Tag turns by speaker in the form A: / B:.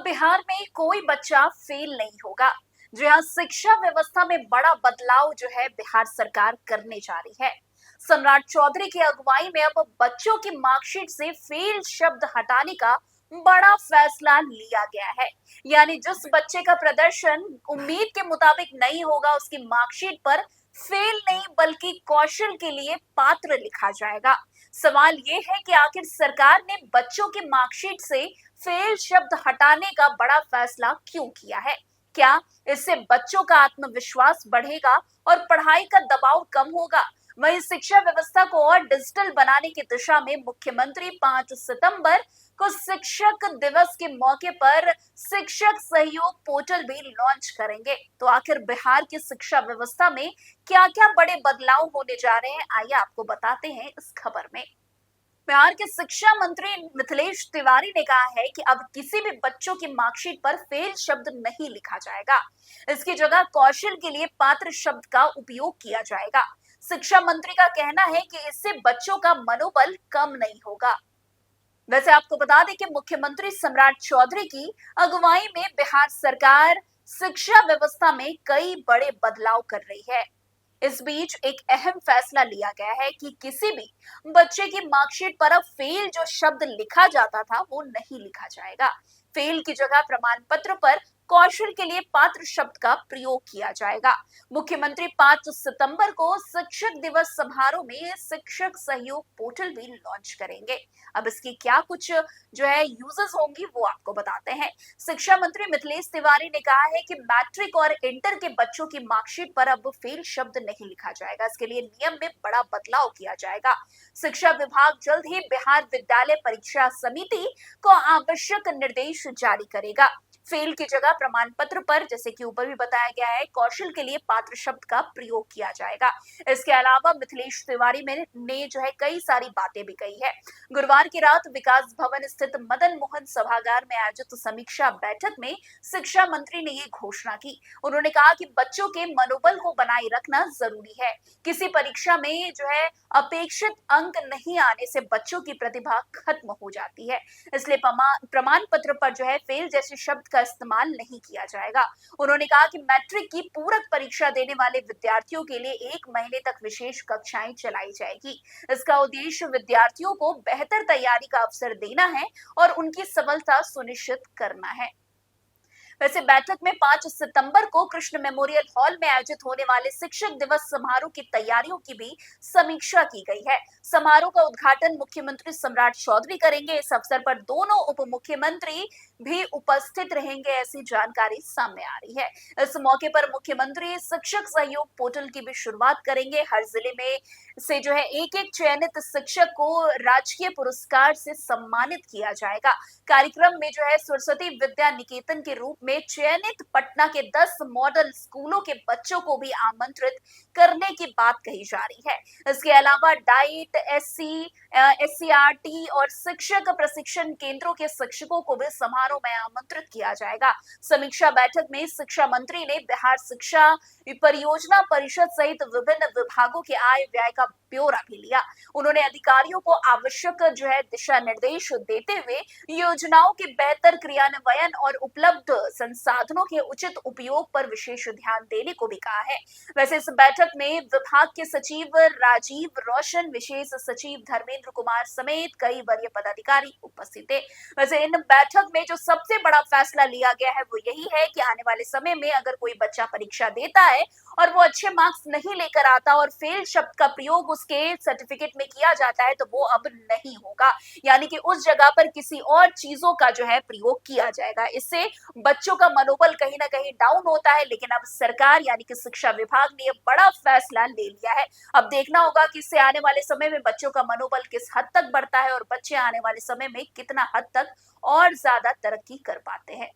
A: बिहार में कोई बच्चा फेल नहीं होगा। जी हाँ, शिक्षा व्यवस्था में बड़ा बदलाव जो है बिहार सरकार करने जा रही है। सम्राट चौधरी की अगुवाई में अब बच्चों की मार्कशीट से फेल शब्द हटाने का बड़ा फैसला लिया गया है। यानी जिस बच्चे का प्रदर्शन उम्मीद के मुताबिक नहीं होगा, उसकी मार्कशीट पर फेल नहीं बल्कि कौशल के लिए पात्र लिखा जाएगा। सवाल ये है कि आखिर सरकार ने बच्चों की मार्कशीट से फेल शब्द हटाने का बड़ा फैसला क्यों किया है? क्या इससे बच्चों का आत्मविश्वास बढ़ेगा और पढ़ाई का दबाव कम होगा? वहीं शिक्षा व्यवस्था को और डिजिटल बनाने की दिशा में मुख्यमंत्री 5 सितंबर को शिक्षक दिवस के मौके पर शिक्षक सहयोग पोर्टल भी लॉन्च करेंगे। तो आखिर बिहार की शिक्षा व्यवस्था में क्या-क्या बड़े बदलाव होने जा रहे हैं, आइए आपको बताते हैं इस खबर में। बिहार के शिक्षा मंत्री मिथिलेश तिवारी ने कहा है कि अब किसी भी बच्चों की मार्कशीट पर फेल शब्द नहीं लिखा जाएगा। इसकी जगह कौशल के लिए पात्र शब्द का उपयोग किया जाएगा। शिक्षा मंत्री का कहना है कि इससे बच्चों का मनोबल कम नहीं होगा। वैसे आपको बता दें कि मुख्यमंत्री सम्राट चौधरी की अगुवाई में बिहार सरकार शिक्षा व्यवस्था में कई बड़े बदलाव कर रही है। इस बीच एक अहम फैसला लिया गया है कि किसी भी बच्चे की मार्कशीट पर अब फेल जो शब्द लिखा जाता था वो नहीं लिखा जाएगा। फेल की जगह प्रमाण पत्र पर कौशल के लिए पात्र शब्द का प्रयोग किया जाएगा। मुख्यमंत्री 5 सितंबर को शिक्षक दिवस समारोह में शिक्षक सहयोग पोर्टल भी लॉन्च करेंगे। अब इसकी क्या कुछ जो है यूजेस होंगी वो आपको बताते हैं। शिक्षा मंत्री मिथिलेश तिवारी ने कहा है कि मैट्रिक और इंटर के बच्चों की मार्कशीट पर अब फेल शब्द नहीं लिखा जाएगा। इसके लिए नियम में बड़ा बदलाव किया जाएगा। शिक्षा विभाग जल्द ही बिहार विद्यालय परीक्षा समिति को आवश्यक निर्देश जारी करेगा। फेल की जगह प्रमाण पत्र पर, जैसे कि ऊपर भी बताया गया है, कौशल के लिए पात्र शब्द का प्रयोग किया जाएगा। इसके अलावा मिथिलेश तिवारी ने जो है कई सारी बातें भी कही है। गुरुवार की रात विकास भवन स्थित मदन मोहन सभागार में आयोजित समीक्षा बैठक में शिक्षा मंत्री ने ये घोषणा की। उन्होंने कहा कि बच्चों के मनोबल को बनाए रखना जरूरी है। किसी परीक्षा में जो है अपेक्षित अंक नहीं आने से बच्चों की प्रतिभा खत्म हो जाती है। इसलिए प्रमाण पत्र पर जो है फेल जैसे शब्द का इस्तेमाल नहीं किया जाएगा। उन्होंने कहा कि मैट्रिक की पूरक परीक्षा देने वाले विद्यार्थियों के लिए 1 महीने तक विशेष कक्षाएं चलाई जाएगी। इसका उद्देश्य विद्यार्थियों को बेहतर तैयारी का अवसर देना है और उनकी सफलता सुनिश्चित करना है। वैसे बैठक में 5 सितंबर को कृष्ण मेमोरियल हॉल में आयोजित होने वाले शिक्षक दिवस समारोह की तैयारियों की भी समीक्षा की गई है। समारोह का उद्घाटन मुख्यमंत्री सम्राट चौधरी करेंगे। इस अवसर पर दोनों उप मुख्यमंत्री भी उपस्थित रहेंगे, ऐसी जानकारी सामने आ रही है। इस मौके पर मुख्यमंत्री शिक्षक सहयोग पोर्टल की भी शुरुआत करेंगे। हर जिले में से जो है एक-एक चयनित शिक्षक को राजकीय पुरस्कार से सम्मानित किया जाएगा। कार्यक्रम में जो है सरस्वती विद्या निकेतन के रूप में चयनित पटना के 10 मॉडल स्कूलों के बच्चों को भी आमंत्रित करने की बात कही जा रही है। इसके अलावा डाइट, एससीईआरटी और शिक्षक प्रशिक्षण केंद्रों के शिक्षकों को भी समारोह में आमंत्रित किया जाएगा। समीक्षा बैठक में शिक्षा मंत्री ने बिहार शिक्षा परियोजना परिषद सहित विभिन्न विभागों के आय व्यय का ब्यौरा भी लिया। उन्होंने अधिकारियों को आवश्यक जो है दिशा निर्देश देते हुए योजनाओं के बेहतर क्रियान्वयन और उपलब्ध संसाधनों के उचित उपयोग पर विशेष ध्यान देने को भी कहा है। वैसे इस बैठक में विभाग के सचिव राजीव रोशन, विशेष सचिव धर्मेंद्र कुमार समेत कई वरीय पदाधिकारी उपस्थित थे। वैसे इन बैठक में जो सबसे बड़ा फैसला लिया गया है वो यही है कि आने वाले समय में अगर कोई बच्चा परीक्षा देता है और वो अच्छे मार्क्स नहीं लेकर आता और फेल शब्द का प्रयोग उसके सर्टिफिकेट में किया जाता है तो वो अब नहीं होगा। यानी कि उस जगह पर किसी और चीजों का जो है प्रयोग किया जाएगा। इससे बच्चों का मनोबल कहीं ना कहीं डाउन होता है, लेकिन अब सरकार यानी कि शिक्षा विभाग ने यह बड़ा फैसला ले लिया है। अब देखना होगा कि इससे आने वाले समय में बच्चों का मनोबल किस हद तक बढ़ता है और बच्चे आने वाले समय में कितना हद तक और ज्यादा तरक्की कर पाते हैं।